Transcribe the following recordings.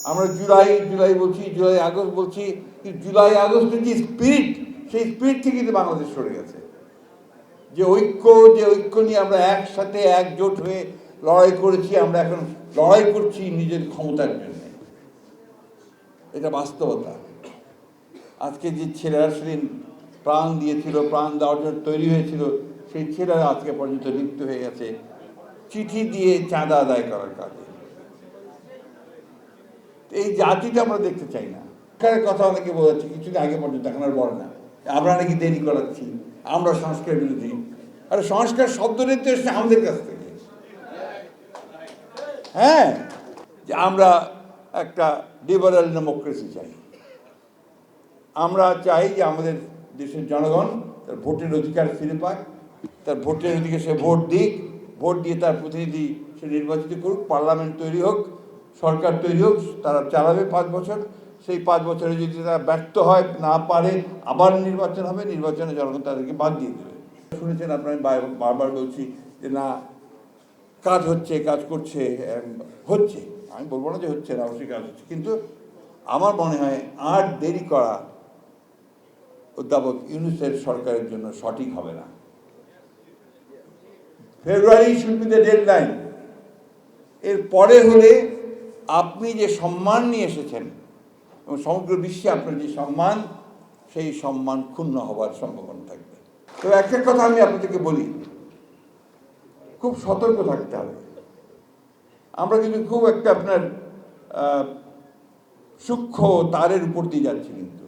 আমরা জুলাই জুলাই বলছি, July August বলছি, জুলাই আগস্টের যে স্পিরিট, সেই স্পিরিট থেকে কিন্তু বাংলাদেশ সরে গেছে। যে ঐক্য নিয়ে আমরা একসাথে একজোট হয়ে লড়াই করেছি, আমরা এখন লড়াই করছি নিজের ক্ষমতার জন্য। এটা বাস্তবতা। আজকে যে ছেলেরা সেদিন প্রাণ দিয়েছিল, প্রাণ দেওয়ার জন্য তৈরি হয়েছিল, সেই ছেলেরা আজকে পর্যন্ত লিপ্ত হয়ে গেছে চিঠি দিয়ে চাঁদা আদায় করার কাজে। এই জাতিটা আমরা দেখতে চাই না। সরকারের কথা অনেকে বলেছে, কিছুদিন আগে পর্যন্ত, এখন আর বলে না আমরা নাকি দেরি করাচ্ছি, আমরা সংস্কার বিরোধী। আর সংস্কার শব্দটি তো এসছে আমাদের কাছ থেকে। হ্যাঁ, যে আমরা একটা লিবারাল ডেমোক্রেসি চাই। আমরা চাই যে আমাদের দেশের জনগণ তার ভোটের অধিকার ফিরে পাক, তার ভোটের অধিকার সে ভোট দিক, ভোট দিয়ে তার প্রতিনিধি সে নির্বাচিত করুক, পার্লামেন্ট তৈরি হোক, সরকার তৈরি হোক, তারা চালাবে 5 বছর। সেই 5 বছরে যদি তারা ব্যর্থ হয়, না পারে, আবার নির্বাচন হবে, নির্বাচনে জনগণ তাদেরকে বাদ দিয়ে দেবে। শুনেছেন আপনার, বারবার বলছি যে না, কাজ হচ্ছে, কাজ করছে, হচ্ছে। আমি বলবো না যে হচ্ছে না, অবশ্যই কাজ হচ্ছে, কিন্তু আমার মনে হয় আর দেরি করা অধ্যাপক ইউনূসের সরকারের জন্য সঠিক হবে না। ফেব্রুয়ারি শুড বি দ্য ডেডলাইন। এর পরে হলে আপনি যে সম্মান নিয়ে এসেছেন এবং সমগ্র বিশ্বে আপনার যে সম্মান, সেই সম্মান ক্ষুণ্ণ হবার সম্ভাবনা থাকবে। তো একটা কথা আমি আপনাদেরকে বলি, খুব সতর্ক থাকতে হবে। আমরা কিন্তু খুব একটা আপনার সূক্ষ্ম তারের উপর দিয়ে যাচ্ছি, কিন্তু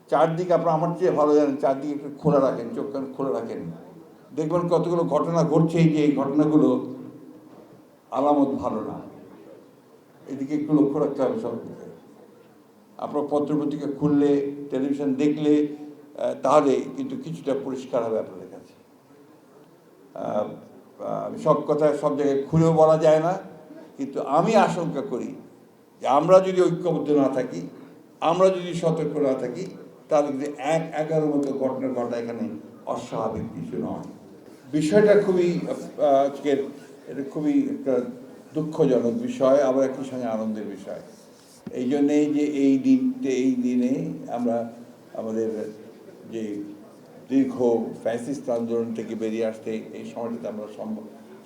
চারদিকে আপনারা আমার চেয়ে ভালো জানেন, চারদিকে একটু খোলা রাখেন, চোখ কান খোলা রাখেন, দেখবেন কতগুলো ঘটনা ঘটছে, যে এই ঘটনাগুলো আলামত ভালো না। এদিকে একটু লক্ষ্য রাখতে হবে সব দিকে। আপনার পত্রপত্রিকা খুললে, টেলিভিশন দেখলে, তাহলে কিন্তু কিছুটা পরিষ্কার হবে আপনাদের কাছে। সব কথা সব জায়গায় খুলেও বলা যায় না, কিন্তু আমি আশঙ্কা করি যে আমরা যদি ঐক্যবদ্ধ না থাকি, আমরা যদি সতর্ক না থাকি, তাহলে কিন্তু 1-11 মতো ঘটনা ঘটা এখানে অস্বাভাবিক কিছু নয়। বিষয়টা খুবই আজকের এটা খুবই একটা দুঃখজনক বিষয়, আবার একই সঙ্গে আনন্দের বিষয়। এই জন্যেই যে এই দিনে আমরা আমাদের যে দীর্ঘ ফ্যাসিস্ট আন্দোলন থেকে বেরিয়ে আসতে এই সময়টাতে আমরা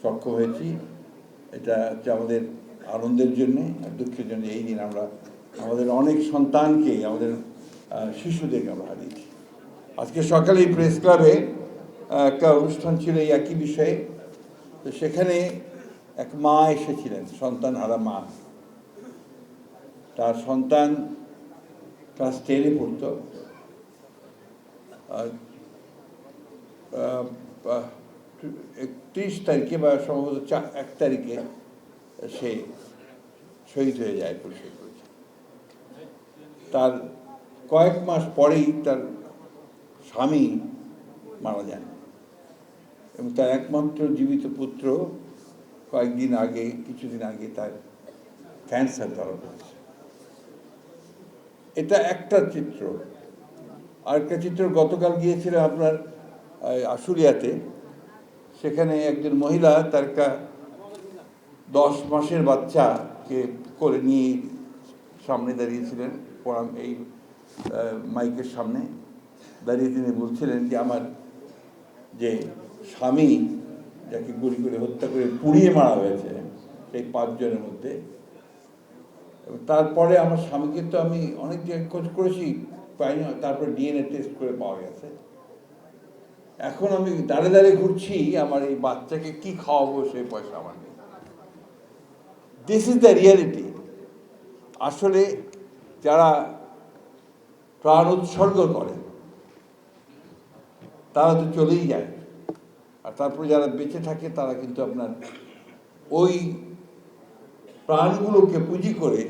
সক্ষম হয়েছি। এটা হচ্ছে আমাদের আনন্দের জন্যে আর দুঃখের জন্য। এই দিন আমরা আমাদের অনেক সন্তানকে, আমাদের শিশুদেরকে আমরা হারিয়েছি। আজকে সকালে প্রেস ক্লাবে একটা অনুষ্ঠান ছিল এই একই বিষয়ে। তো সেখানে এক মা এসেছিলেন, সন্তান হারা মা। তার সন্তান ক্লাস 10-এ পড়ত, আর 31 তারিখে বা সম্ভবত 1 তারিখে সে শহীদ হয়ে যায় পুলিশের গুলিতে। তার কয়েক মাস পরেই তার স্বামী মারা যান এবং তার একমাত্র জীবিত পুত্র কিছুদিন আগে তার ক্যান্সার ধরা পড়েছে। এটা একটা চিত্র। আরেকটা চিত্র গতকাল গিয়েছিল আপনার আশুলিয়াতে। সেখানে একজন মহিলা তার একটা 10 মাসের বাচ্চাকে কোলে নিয়ে সামনে দাঁড়িয়েছিলেন, এই মাইকের সামনে দাঁড়িয়ে তিনি বলছিলেন যে আমার যে স্বামী, যাকে গুলি করে হত্যা করে পুড়িয়ে মারা হয়েছে সেই 5 জনের মধ্যে, এবং তারপরে আমার স্বামীকে তো আমি অনেক জায়গায় খোঁজ করেছি, পাইনি, তারপরে ডিএনএ টেস্ট করে পাওয়া গেছে। এখন আমি দাঁড়িয়ে ঘুরছি, আমার এই বাচ্চাকে কি খাওয়াবো সেই পয়সা আমার নেই। This is the reality. আসলে যারা প্রাণ উৎসর্গ করে তারা তো চলেই যায়, আর তারপরে যারা বেঁচে থাকে তারা কিন্তু আপনার ওই প্রাণগুলোকে পুঁজি করে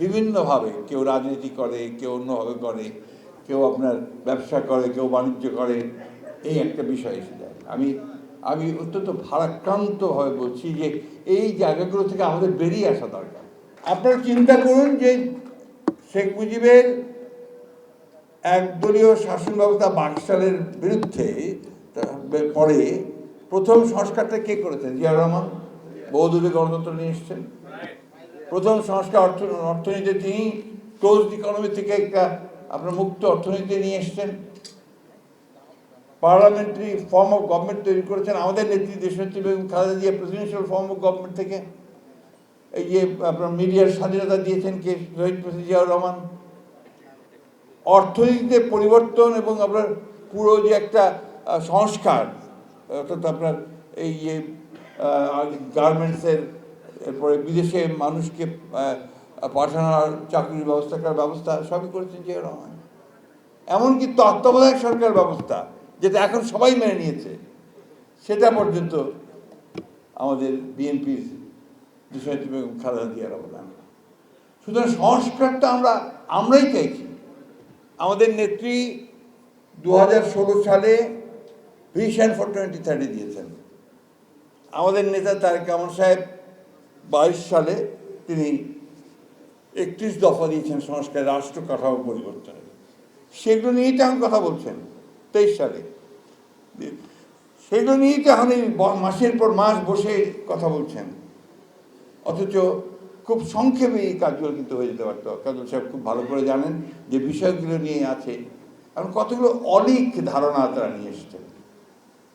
বিভিন্নভাবে, কেউ রাজনীতি করে, কেউ অন্যভাবে করে, কেউ আপনার ব্যবসা করে, কেউ বাণিজ্য করে, এই একটা বিষয় এসে যায়। আমি অত্যন্ত ভারাক্রান্তভাবে বলছি যে এই জায়গাগুলো থেকে আমাদের বেরিয়ে আসা দরকার। আপনারা চিন্তা করুন যে শেখ মুজিবের একদলীয় শাসন ব্যবস্থা বাকশালের বিরুদ্ধে পরে প্রথম সংস্কারটা কে করেছেন? জিয়াউর রহমান। বহুদলীয় গণতন্ত্র নিয়ে এসছেন। প্রথম সংস্কার অর্থনীতি তিনি ক্লোজড ইকোনমি থেকে একটা আপনার মুক্ত অর্থনীতি নিয়ে এসছেন। পার্লামেন্টারি ফর্ম অফ গভর্নমেন্ট তৈরি করেছেন আমাদের নেত্রী দেশনেত্রী Begum Khaleda Zia, presidential form of government থেকে। এই যে আপনার মিডিয়ার স্বাধীনতা দিয়েছেন কে শহীদ প্রেসিডেন্ট জিয়াউর রহমান। অর্থনীতিতে পরিবর্তন এবং আপনার পুরো যে একটা সংস্কার, অর্থাৎ আপনার এই যে গার্মেন্টসের, এরপরে বিদেশে মানুষকে পাঠানোর চাকরির ব্যবস্থা করার ব্যবস্থা সবই করেছেন জিয়াউর রহমান। এমনকি তত্ত্বাবধায়ক সরকার ব্যবস্থা, যেটা এখন সবাই মেনে নিয়েছে, সেটা পর্যন্ত আমাদের বিএনপির দেশনেত্রী বেগম খালেদা জিয়ার অবদান। সুতরাং সংস্কারটা আমরাই চাইছি। আমাদের নেত্রী 2016 সালে ভিশন ফর 2030 দিয়েছেন। আমাদের নেতা তারেক রহমান সাহেব 22 সালে তিনি 31 দফা দিয়েছেন সংস্কার, রাষ্ট্র কাঠামো পরিবর্তনের। সেগুলো নিয়েই তো এখন কথা বলছেন 23 সালে। সেগুলো নিয়েই তো এখন এই মাসের পর মাস বসে কথা বলছেন, অথচ খুব সংক্ষেপে এই কাজগুলো কিন্তু হয়ে যেতে পারত। কাজল সাহেব খুব ভালো করে জানেন যে বিষয়গুলো নিয়ে আছে এখন কতগুলো অলিক ধারণা তারা নিয়ে এসছেন।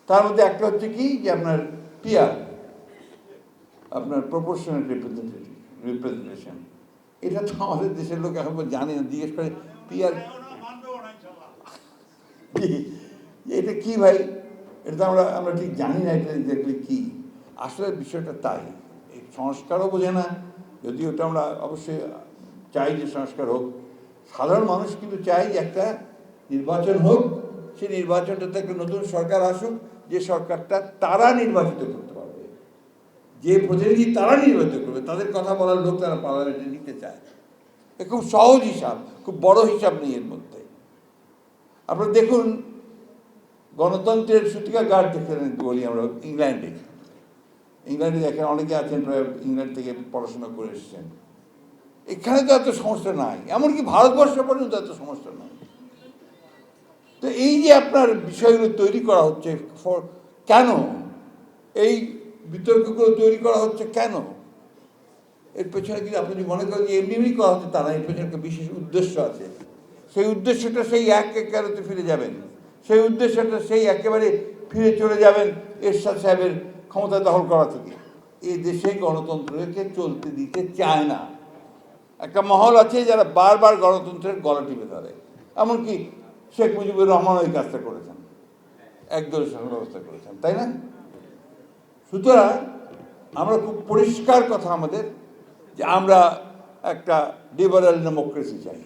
তার মধ্যে একটা হচ্ছে কি যে আপনার পিআর, আপনার প্রপোর্শনাল রিপ্রেজেন্টেশন, এটা তো আমাদের দেশের লোক এখন জানে না, জিজ্ঞেস করে পিআর এটা কি ভাই, এটা তো আমরা ঠিক জানি না এটা এক্স্যাক্টলি কী। আসলে বিষয়টা তাই, এই সংস্কারও বোঝে না, যদিও ওটা আমরা অবশ্যই চাই যে সংস্কার হোক। সাধারণ মানুষ কিন্তু চাই যে একটা নির্বাচন হোক, সেই নির্বাচনটাতে একটা নতুন সরকার আসুক, যে সরকারটা তারা নির্বাচিত করতে পারবে, যে প্রতিনিধি তারা নির্বাচিত করবে, তাদের কথা বলার লোক তারা পার্লামেন্টে নিতে চায়। এ খুব সহজ হিসাব, খুব বড় হিসাব নেই এর মধ্যে। আপনারা দেখুন, গণতন্ত্রের সূতিকা গার্ড দেখেন বলি আমরা ইংল্যান্ডে দেখেন, অনেকে আছেন প্রায় ইংল্যান্ড থেকে পড়াশোনা করে এসেছেন। এখানে তো এত সমস্যা নাই, এমনকি ভারতবর্ষ পর্যন্ত এত সমস্যা নাই। তো এই যে আপনার বিষয়গুলো তৈরি করা হচ্ছে, কেন এই বিতর্কগুলো তৈরি করা হচ্ছে, কেন? এর পেছনে কিন্তু আপনি যদি মনে করেন যে এমনি করা হচ্ছে, তা না, এর পেছনে একটা বিশেষ উদ্দেশ্য আছে। সেই উদ্দেশ্যটা সেই একেবারেতে ফিরে যাবেন, সেই উদ্দেশ্যটা সেই একেবারে ফিরে চলে যাবেন এরশাদ সাহেবের ক্ষমতা দখল করা থেকে। এই দেশে গণতন্ত্রকে চলতে দিতে চায় না। একটা মহল আছে যারা বারবার গণতন্ত্রের গলা টিপে ধরে, এমনকি শেখ মুজিবুর রহমান ওই কাজটা করেছেন, একদলীয় শাসন ব্যবস্থা করেছেন, তাই না? সুতরাং আমরা খুব পরিষ্কার কথা আমাদের যে আমরা একটা লিবারাল ডেমোক্রেসি চাই।